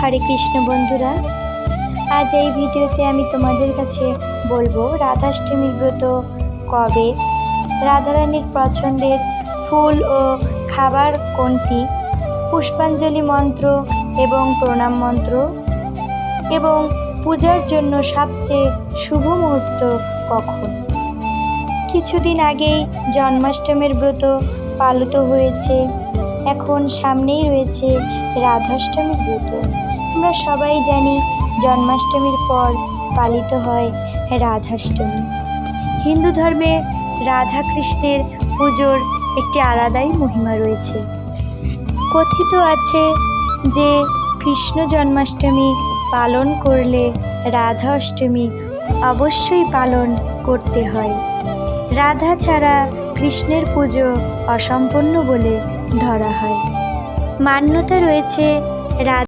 হরে কৃষ্ণ বন্ধুরা, আজ এই ভিডিওতে আমি তোমাদের কাছে বলবো রাধাষ্টমীর ব্রত কবে, রাধারানীর পছন্দের ফুল ও খাবার কোনটি, পুষ্পাঞ্জলি মন্ত্র এবং প্রণাম মন্ত্র এবং পূজার জন্য সবচেয়ে শুভ মুহূর্ত কখন। কিছুদিন আগেই জন্মাষ্টমীর ব্রত পালিত হয়েছে, এখন সামনেই রয়েছে রাধাষ্টমীর ব্রত। আমরা সবাই জানি জন্মাষ্টমীর পর পালিত হয় রাধাষ্টমী। হিন্দু ধর্মে রাধা কৃষ্ণের পুজোর একটি আলাদাই মহিমা রয়েছে। কথিত আছে যে কৃষ্ণ জন্মাষ্টমী পালন করলে রাধা অষ্টমী অবশ্যই পালন করতে হয়। রাধা ছাড়া কৃষ্ণের পুজো অসম্পূর্ণ বলে ধরা হয়। মান্যতা রয়েছে রাধা